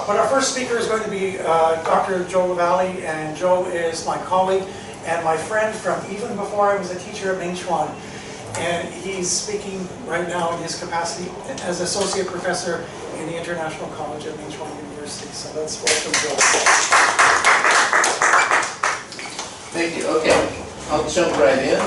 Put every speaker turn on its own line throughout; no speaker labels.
But our first speaker is going to be Dr. Joe Lavallee, and Joe is my colleague and my friend from even before I was a teacher at Ming, Chuan. And he's speaking right now in his capacity as Associate Professor in the International College at Ming Chuan University. So let's welcome Joe.
Thank you. Okay, I'll jump right in.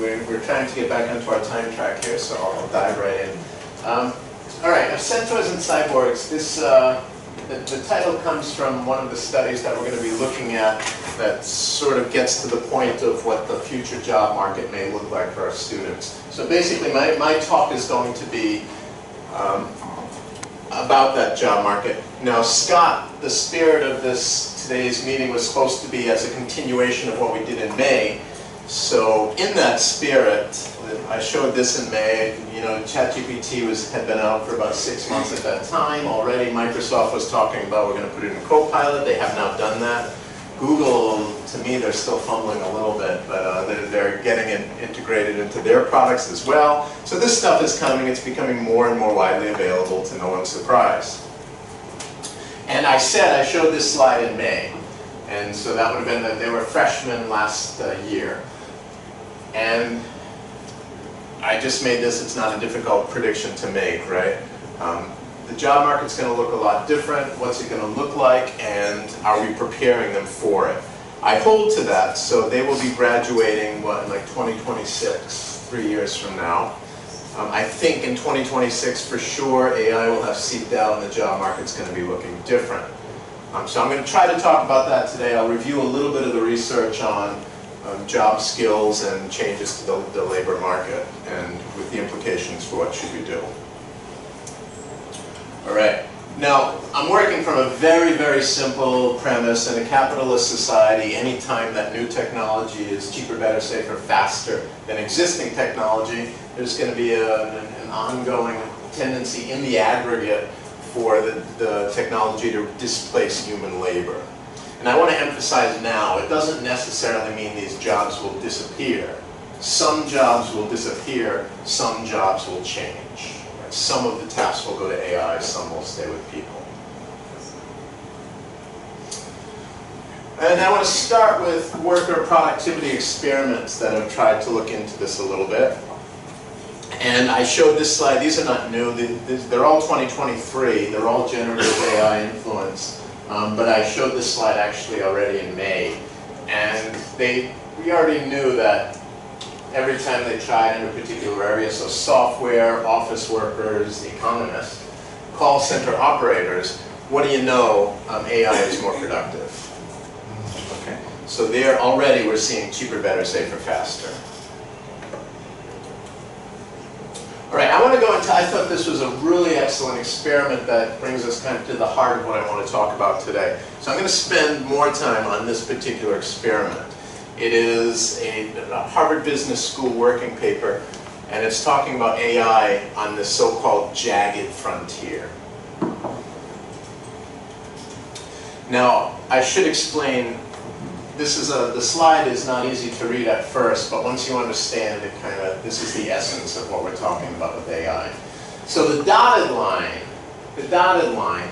We're trying to get back onto our time track here, so I'll dive right in. All right, Centaurs and Cyborgs. The title comes from one of the studies that we're going to be looking at that sort of gets to the point of what the future job market may look like for our students. So basically, my talk is going to be about that job market. Now, Scott, the spirit of today's meeting was supposed to be as a continuation of what we did in May. So in that spirit, I showed this in May. You know, ChatGPT had been out for about 6 months at that time. Already Microsoft was talking about we're going to put it in Copilot. They have now done that. Google, to me, they're still fumbling a little bit, but they're getting it integrated into their products as well. So this stuff is coming. It's becoming more and more widely available, to no one's surprise. And I showed this slide in May. And so that would have been that they were freshmen last year. And I just made this. It's not a difficult prediction to make, right? The job market's going to look a lot different. What's it going to look like? And are we preparing them for it? I hold to that. So they will be graduating, what, in like 2026, 3 years from now. I think in 2026, for sure, AI will have seeped out and the job market's going to be looking different. So I'm going to try to talk about that today. I'll review a little bit of the research on job skills and changes to the labor market and with the implications for what should we do. All right. Now, I'm working from a very, very simple premise. In a capitalist society, anytime that new technology is cheaper, better, safer, faster than existing technology, there's going to be an ongoing tendency in the aggregate for the technology to displace human labor. And I want to emphasize now, it doesn't necessarily mean these jobs will disappear. Some jobs will disappear, some jobs will change. Some of the tasks will go to AI, some will stay with people. And I want to start with worker productivity experiments that have tried to look into this a little bit. And I showed this slide. These are not new. They're all 2023. They're all generative AI influenced. But I showed this slide actually already in May. And we already knew that every time they tried in a particular area, so software, office workers, economists, call center operators, what do you know, AI is more productive. Okay. So there already we're seeing cheaper, better, safer, faster. All right, I want to go into, I thought this was a really excellent experiment that brings us kind of to the heart of what I want to talk about today. So I'm going to spend more time on this particular experiment. It is a Harvard Business School working paper, and it's talking about AI on the so-called jagged frontier. Now, I should explain, the slide is not easy to read at first, but once you understand it, this is the essence of what we're talking about with AI. So the dotted line,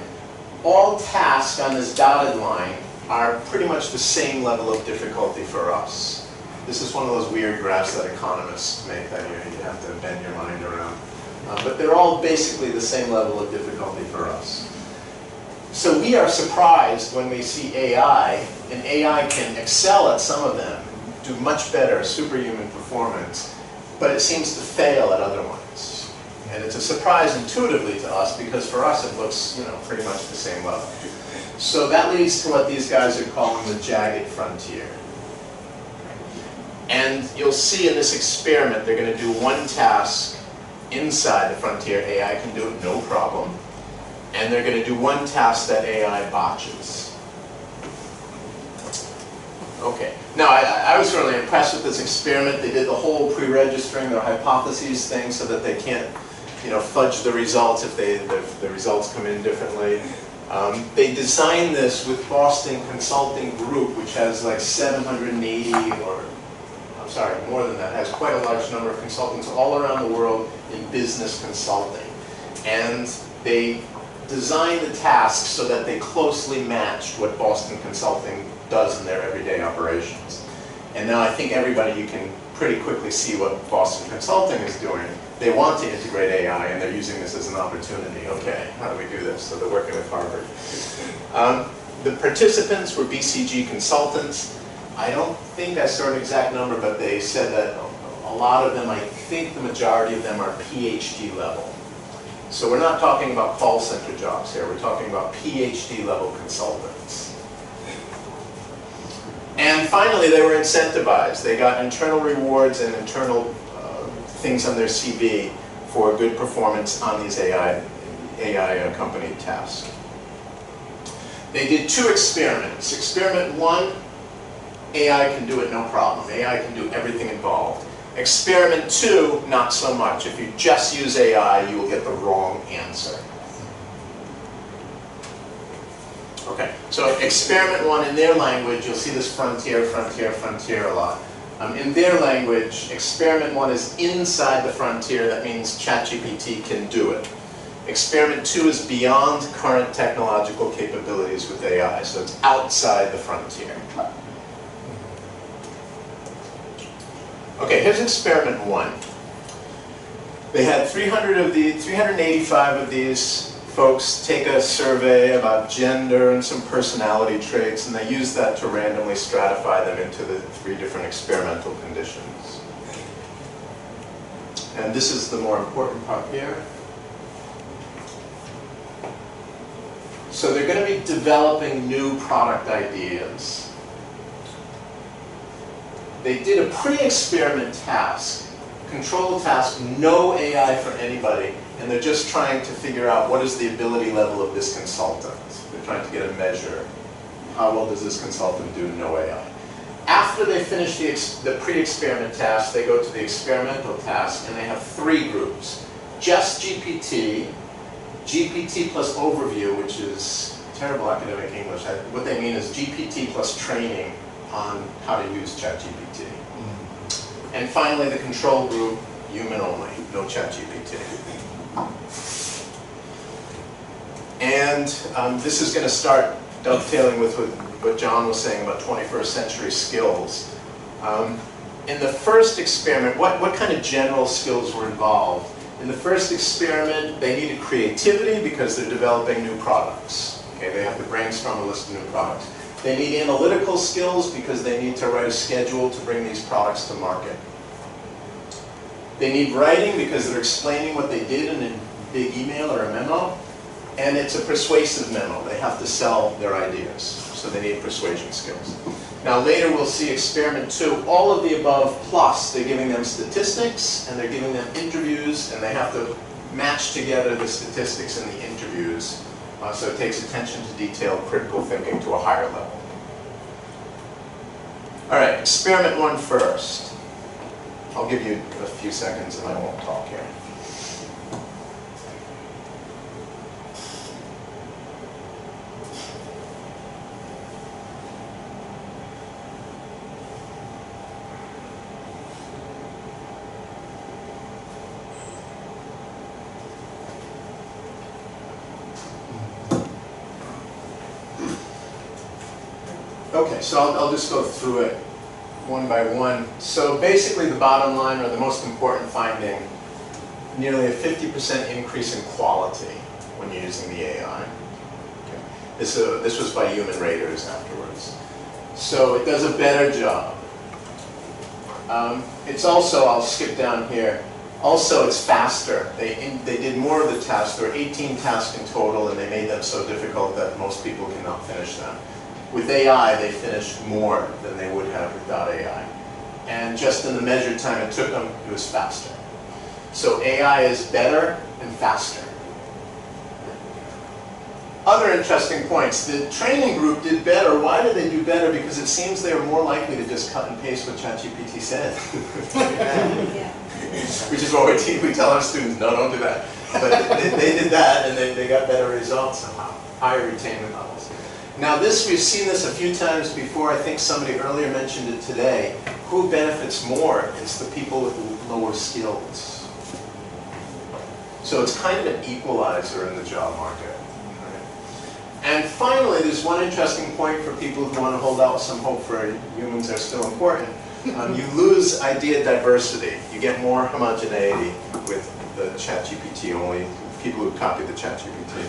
all tasks on this dotted line are pretty much the same level of difficulty for us. This is one of those weird graphs that economists make that you have to bend your mind around. But they're all basically the same level of difficulty for us. So we are surprised when we see AI, and AI can excel at some of them, do much better, superhuman performance, but it seems to fail at other ones. And it's a surprise intuitively to us because for us it looks, pretty much the same level. So that leads to what these guys are calling the jagged frontier. And you'll see in this experiment, they're going to do one task inside the frontier. AI can do it no problem. And they're going to do one task that AI botches. Okay. Now, I was really impressed with this experiment. They did the whole pre-registering their hypotheses thing so that they can't, fudge the results if the results come in differently. They designed this with Boston Consulting Group, which has like 780 or, I'm sorry, more than that, has quite a large number of consultants all around the world in business consulting. And they design the tasks so that they closely matched what Boston Consulting does in their everyday operations. And now I think everybody, you can pretty quickly see what Boston Consulting is doing. They want to integrate AI, and they're using this as an opportunity. Okay, how do we do this? So they're working with Harvard. The participants were BCG consultants. I don't think I saw an exact number, but they said that a lot of them, I think the majority of them are PhD level. So we're not talking about call center jobs here. We're talking about PhD level consultants. And finally, they were incentivized. They got internal rewards and internal things on their CV for good performance on these AI accompanied tasks. They did 2 experiments. Experiment 1, AI can do it no problem. AI can do everything involved. Experiment 2, not so much. If you just use AI, you will get the wrong answer. Okay, so experiment 1 in their language, you'll see this frontier, frontier, frontier a lot. In their language, experiment 1 is inside the frontier. That means ChatGPT can do it. Experiment 2 is beyond current technological capabilities with AI, so it's outside the frontier. Okay, here's experiment 1. They had 385 of these folks take a survey about gender and some personality traits, and they used that to randomly stratify them into the 3 different experimental conditions. And this is the more important part here. So they're going to be developing new product ideas. They did a pre-experiment task, control task, no AI for anybody, and they're just trying to figure out what is the ability level of this consultant. They're trying to get a measure. How well does this consultant do no AI? After they finish the pre-experiment task, they go to the experimental task, and they have 3 groups. Just GPT, GPT plus overview, which is terrible academic English. What they mean is GPT plus training on how to use ChatGPT. And finally, the control group, human only, no ChatGPT. And this is going to start dovetailing with what John was saying about 21st century skills. In the first experiment, what kind of general skills were involved? In the first experiment, they needed creativity because they're developing new products. Okay, they have to brainstorm a list of new products. They need analytical skills because they need to write a schedule to bring these products to market. They need writing because they're explaining what they did in a big email or a memo. And it's a persuasive memo. They have to sell their ideas. So they need persuasion skills. Now later we'll see experiment 2, all of the above plus. They're giving them statistics and they're giving them interviews, and they have to match together the statistics and the interviews. So it takes attention to detail, critical thinking to a higher level. All right, experiment 1 first. I'll give you a few seconds and I won't talk here. Okay, so I'll just go through it one by one. So basically the bottom line, or the most important finding, nearly a 50% increase in quality when you're using the AI. Okay. This was by human raters afterwards. So it does a better job. It's also, I'll skip down here, also it's faster. They did more of the tasks. There were 18 tasks in total, and they made them so difficult that most people cannot finish them. With AI, they finished more than they would have without AI. And just in the measured time it took them, it was faster. So AI is better and faster. Other interesting points. The training group did better. Why did they do better? Because it seems they were more likely to just cut and paste what ChatGPT said. Which is what we tell our students, no, don't do that. But they did that, and they got better results somehow. Higher retainment levels. Now we've seen this a few times before. I think somebody earlier mentioned it today. Who benefits more? It's the people with lower skills. So it's kind of an equalizer in the job market. And finally, there's one interesting point for people who want to hold out some hope for humans are still important. You lose idea diversity. You get more homogeneity with the ChatGPT, only people who copy the ChatGPT.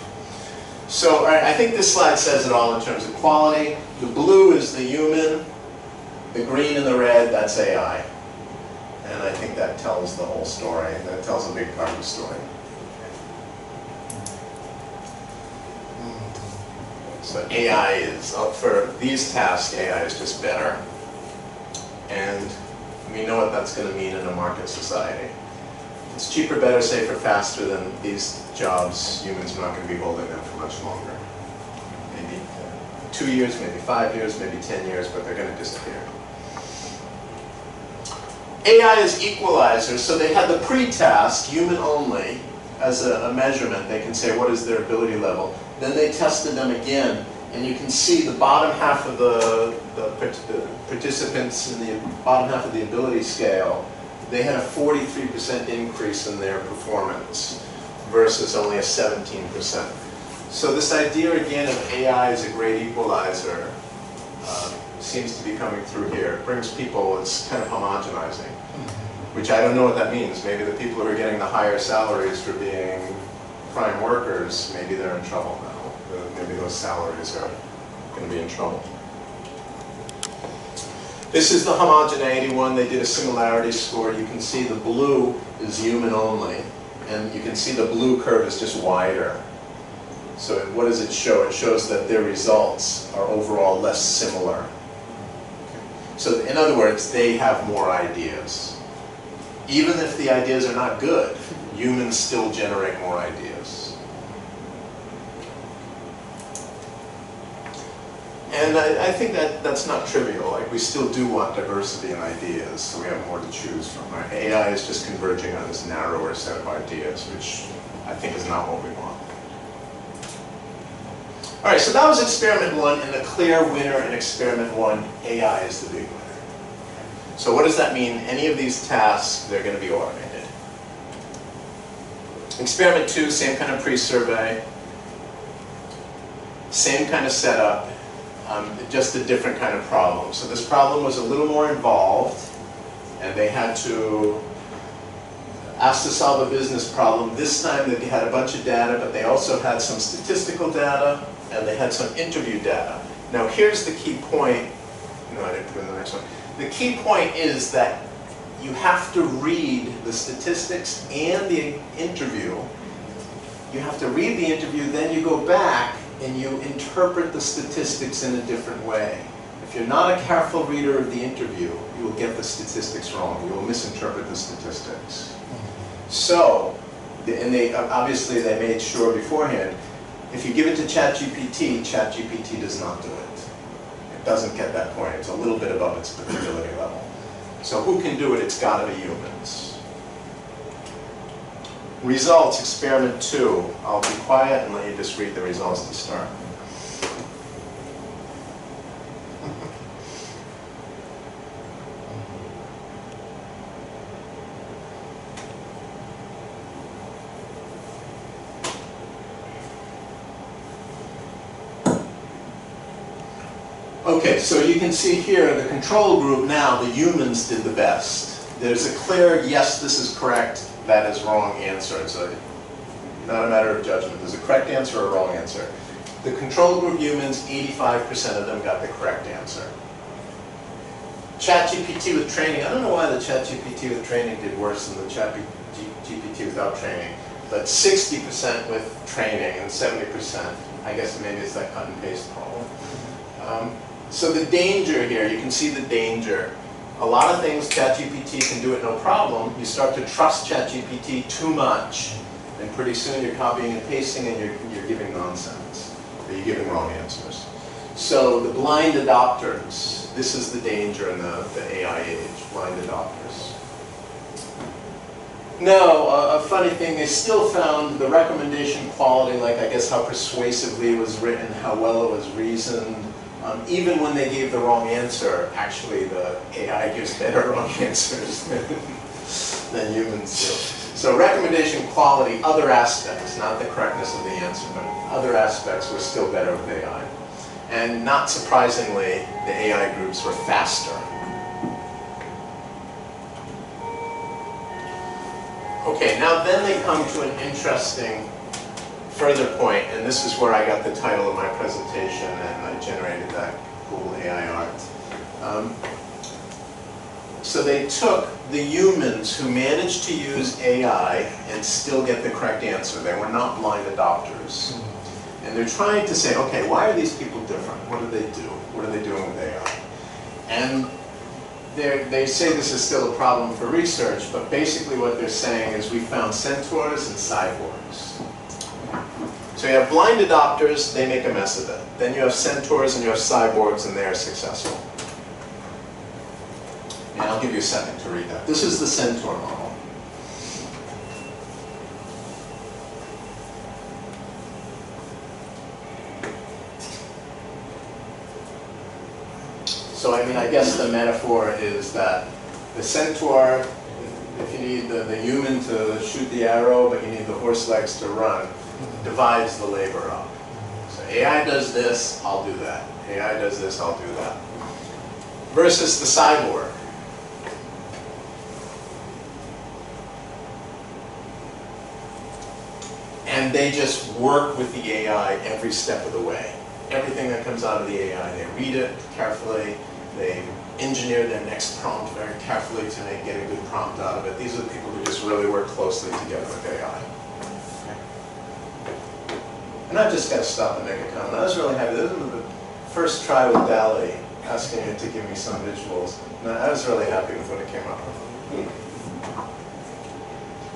So I think this slide says it all in terms of quality. The blue is the human, the green and the red, that's AI. And I think that tells the whole story. That tells a big part of the story. So AI is, for these tasks, AI is just better. And we know what that's going to mean in a market society. It's cheaper, better, safer, faster than these jobs. Humans are not going to be holding them for much longer. Maybe 2 years, maybe 5 years, maybe 10 years, but they're going to disappear. AI is equalizer, so they had the pre-task, human only, as a measurement. They can say what is their ability level. Then they tested them again, and you can see the bottom half of the participants in the bottom half of the ability scale, they had a 43% increase in their performance versus only a 17%. So this idea again of AI as a great equalizer seems to be coming through here. It brings people, it's kind of homogenizing, which I don't know what that means. Maybe the people who are getting the higher salaries for being prime workers, maybe they're in trouble now. Maybe those salaries are going to be in trouble. This is the homogeneity one. They did a similarity score. You can see the blue is human only, and you can see the blue curve is just wider. So what does it show? It shows that their results are overall less similar. So in other words, they have more ideas. Even if the ideas are not good, humans still generate more ideas. And I think that's not trivial. Like, we still do want diversity in ideas, so we have more to choose from. Right? AI is just converging on this narrower set of ideas, which I think is not what we want. All right, so that was experiment one, and the clear winner in experiment one, AI is the big winner. So what does that mean? Any of these tasks, they're going to be automated. Experiment two, same kind of pre-survey, same kind of setup. Just a different kind of problem. So this problem was a little more involved, and they had to ask to solve a business problem. This time they had a bunch of data, but they also had some statistical data, and they had some interview data. Now here's the key point. No, I didn't put in the next one. The key point is that you have to read the statistics and the interview. You have to read the interview, then you go back and you interpret the statistics in a different way. If you're not a careful reader of the interview, you will get the statistics wrong. You will misinterpret the statistics. So, and obviously they made sure beforehand, if you give it to ChatGPT, ChatGPT does not do it. It doesn't get that point. It's a little bit above its ability level. So who can do it? It's got to be humans. Results, experiment two. I'll be quiet and let you just read the results to start. Okay, so you can see here the control group now, the humans did the best. There's a clear, yes, this is correct, that is wrong answer. It's not a matter of judgment. There's a correct answer or a wrong answer. The control group humans, 85% of them got the correct answer. ChatGPT with training, I don't know why the ChatGPT with training did worse than the ChatGPT without training, but 60% with training and 70%, I guess maybe it's that cut and paste problem. So the danger here, you can see the danger. A lot of things ChatGPT can do it no problem. You start to trust ChatGPT too much, and pretty soon you're copying and pasting and you're giving nonsense. Or you're giving wrong answers. So the blind adopters, this is the danger in the AI age, blind adopters. Now, a funny thing, they still found the recommendation quality, like I guess how persuasively it was written, how well it was reasoned. Even when they gave the wrong answer, actually the AI gives better wrong answers than humans do. So recommendation quality, other aspects, not the correctness of the answer, but other aspects were still better with AI. And not surprisingly, the AI groups were faster. Okay, now then they come to an interesting further point, and this is where I got the title of my presentation and I generated that cool AI art. So they took the humans who managed to use AI and still get the correct answer. They were not blind adopters. And they're trying to say, okay, why are these people different? What do they do? What are they doing with AI? And they say this is still a problem for research, but basically what they're saying is we found centaurs and cyborgs. So you have blind adopters, they make a mess of it. Then you have centaurs and you have cyborgs, and they are successful. And I'll give you a second to read that. This is the centaur model. So I mean, I guess the metaphor is that the centaur, if you need the human to shoot the arrow, but you need the horse legs to run, divides the labor up. So AI does this, I'll do that. AI does this, I'll do that. Versus the cyborg. And they just work with the AI every step of the way. Everything that comes out of the AI, they read it carefully, they engineer their next prompt very carefully to get a good prompt out of it. These are the people who just really work closely together with AI. And I've just got to stop and make a comment. I was really happy. This was the first try with Lavallee, asking it to give me some visuals. And I was really happy with what it came up with.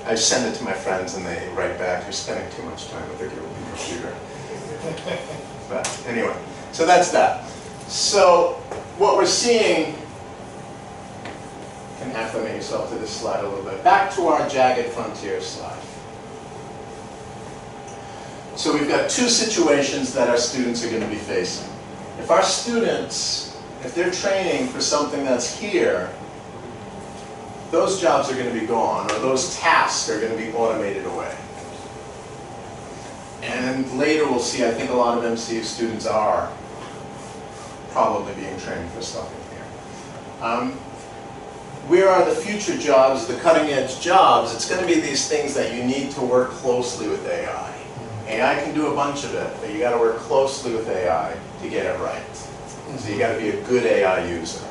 I send it to my friends and they write back, you're spending too much time with the computer. But anyway, so that's that. So what we're seeing, you can acclimate yourself to this slide a little bit. Back to our jagged frontier slide. So we've got two situations that our students are going to be facing. If our students, if they're training for something that's here, those jobs are going to be gone, or those tasks are going to be automated away. And later we'll see, I think a lot of MCU students are probably being trained for stuff in here. Where are the future jobs, the cutting edge jobs? It's going to be these things that you need to work closely with AI. AI can do a bunch of it, but you got to work closely with AI to get it right. So you got to be a good AI user,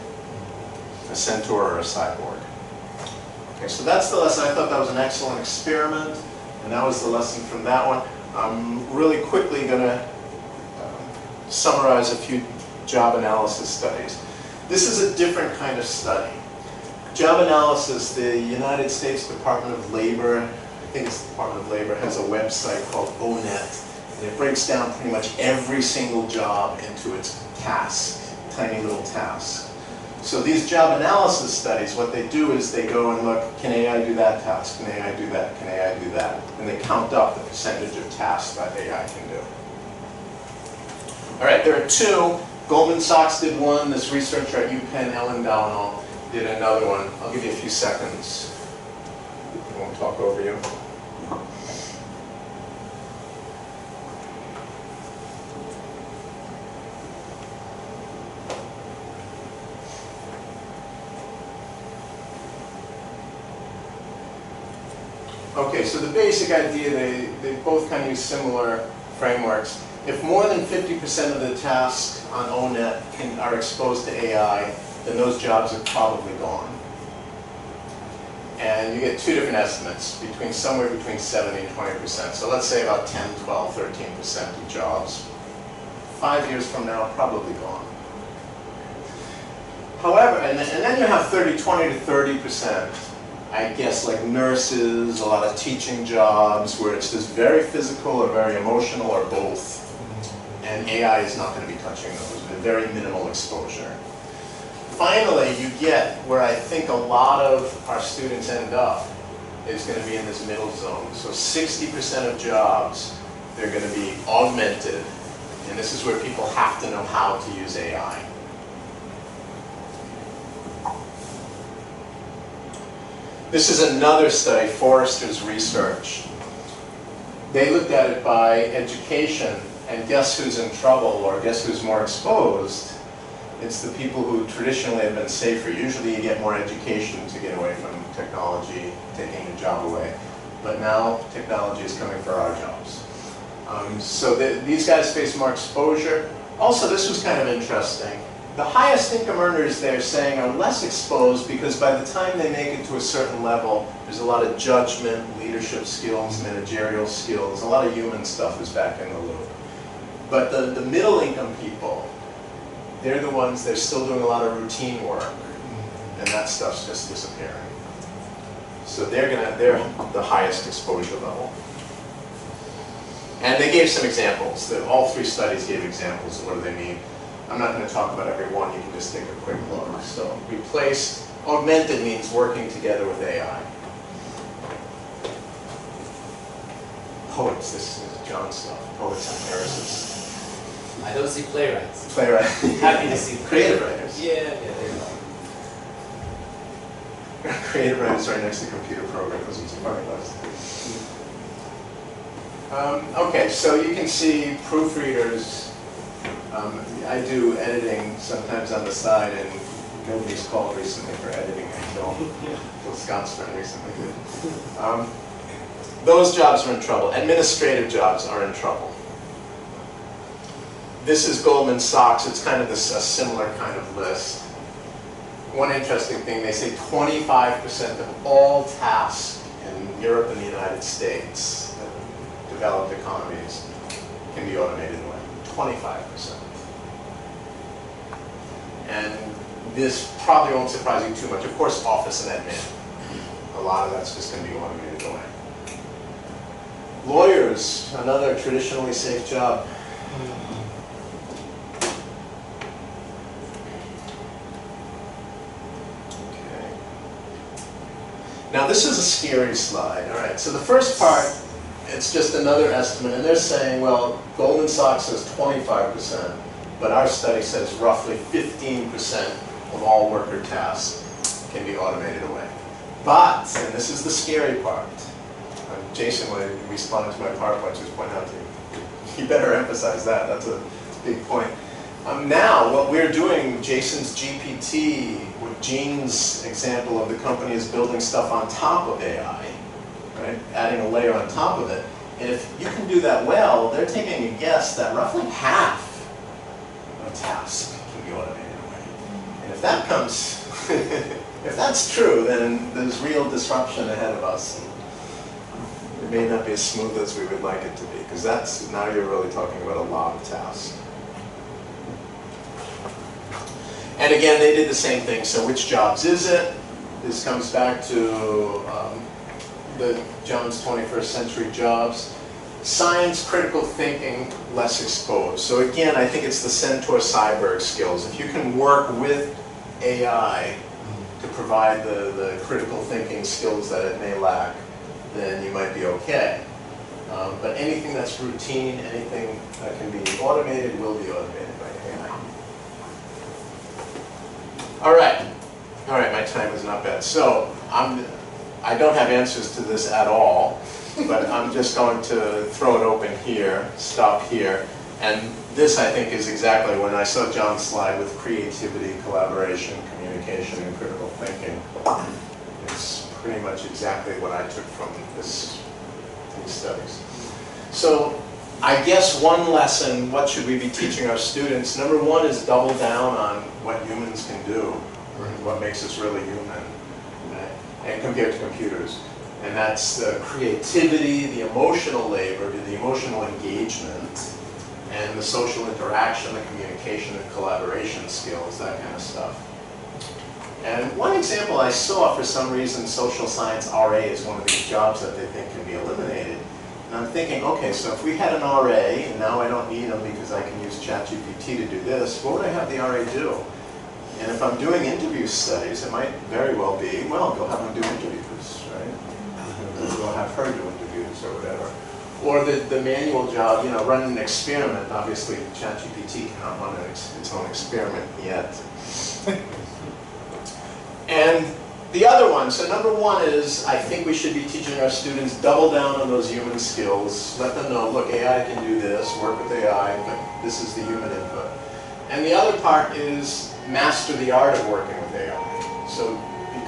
a centaur or a cyborg. Okay, so that's the lesson. I thought that was an excellent experiment, and that was the lesson from that one. I'm really quickly going to summarize a few job analysis studies. This is a different kind of study. Job analysis, the United States Department of Labor, I think it's the Department of Labor, has a website called ONET, and it breaks down pretty much every single job into its task, tiny little tasks. So these job analysis studies, what they do is they go and look, can AI do that task? Can AI do that? Can AI do that? And they count up the percentage of tasks that AI can do. All right, there are two. Goldman Sachs did one. This researcher at UPenn, Ellen Downall, did another one. I'll give you a few seconds. I won't talk over you. Okay, so the basic idea, they both kind of use similar frameworks. If more than 50% of the tasks on ONET are exposed to AI, then those jobs are probably gone. And you get two different estimates, somewhere between 70 and 20%. So let's say about 10, 12, 13% of jobs. 5 years from now, probably gone. However, and then you have 20 to 30%. I guess like nurses, a lot of teaching jobs where it's just very physical or very emotional or both. And AI is not going to be touching those, very minimal exposure. Finally, you get where I think a lot of our students end up is going to be in this middle zone. So 60% of jobs, they're going to be augmented. And this is where people have to know how to use AI. This is another study, Forrester's research. They looked at it by education, and guess who's in trouble, or guess who's more exposed? It's the people who traditionally have been safer. Usually you get more education to get away from technology taking your job away. But now technology is coming for our jobs. These guys face more exposure. Also, this was kind of interesting. The highest income earners, they're saying, are less exposed because by the time they make it to a certain level, there's a lot of judgment, leadership skills, managerial skills, a lot of human stuff is back in the loop. But the middle income people, they're the ones, they're still doing a lot of routine work, and that stuff's just disappearing. So they're the highest exposure level. And they gave some examples. All three studies gave examples of what do they mean. I'm not going to talk about every one, you can just take a quick look. So augmented means working together with AI. Poets, this is John's stuff. Poets and lyricists.
I don't see playwrights.
Playwrights.
Happy to see
creative writers.
Yeah, there you go.
Creative writers right next to computer programmers. It's funny list. Okay, so you can see proofreaders. I do editing sometimes on the side, and nobody's called recently for editing until Scott's friend recently did. Those jobs are in trouble. Administrative jobs are in trouble. This is Goldman Sachs. It's kind of a similar kind of list. One interesting thing, they say 25% of all tasks in Europe and the United States, developed economies, can be automated away. 25%. And this probably won't surprise you too much. Of course, office and admin. A lot of that's just going to be automated away. Lawyers, another traditionally safe job. Okay. Now this is a scary slide. All right, so the first part, it's just another estimate, and they're saying, well, Goldman Sachs says 25%, but our study says roughly 15% of all worker tasks can be automated away. But, and this is the scary part, Jason, when he responded to my PowerPoint, just point out to you, you better emphasize that, that's a big point. Now, what we're doing, Jason's GPT, with Gene's example of the company is building stuff on top of AI, right? Adding a layer on top of it. And if you can do that well, they're taking a guess that roughly half of tasks can be automated away. And if that comes, if that's true, then there's real disruption ahead of us. And it may not be as smooth as we would like it to be, because that's, now you're really talking about a lot of tasks. And again, they did the same thing. So which jobs is it? This comes back to the John's 21st century jobs. Science, critical thinking, less exposed. So again, I think it's the Centaur-Seiberg skills. If you can work with AI to provide the critical thinking skills that it may lack, then you might be okay. But anything that's routine, anything that can be automated will be automated by AI. All right, my time is not bad. So I don't have answers to this at all, but I'm just going to throw it open here, stop here. And this, I think, is exactly when I saw John's slide with creativity, collaboration, communication, and critical thinking. It's pretty much exactly what I took from these studies. So I guess one lesson, what should we be teaching our students? Number one is double down on what humans can do, what makes us really human, right? And compared to computers. And that's the creativity, the emotional labor, the emotional engagement, and the social interaction, the communication and collaboration skills, that kind of stuff. And one example I saw, for some reason, social science RA is one of these jobs that they think can be eliminated. And I'm thinking, okay, so if we had an RA, and now I don't need them because I can use ChatGPT to do this, what would I have the RA do? And if I'm doing interview studies, it might very well be, well, go have them do interviews, right? Go have her do interviews or whatever. Or the manual job, you know, run an experiment. Obviously, ChatGPT cannot run its own experiment yet. And The other one, so number one is, I think we should be teaching our students double down on those human skills. Let them know, look, AI can do this, work with AI, but this is the human input. And the other part is master the art of working with AI. So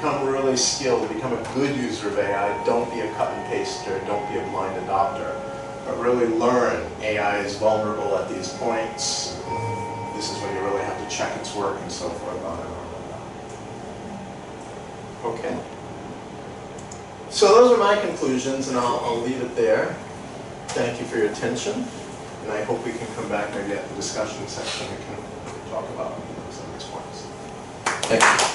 become really skilled, become a good user of AI. Don't be a cut and paster, don't be a blind adopter, but really learn AI is vulnerable at these points. This is when you really have to check its work and so forth on it. Okay. So those are my conclusions, and I'll leave it there. Thank you for your attention, and I hope we can come back maybe at the discussion section. We can talk about some of these points. Thank you.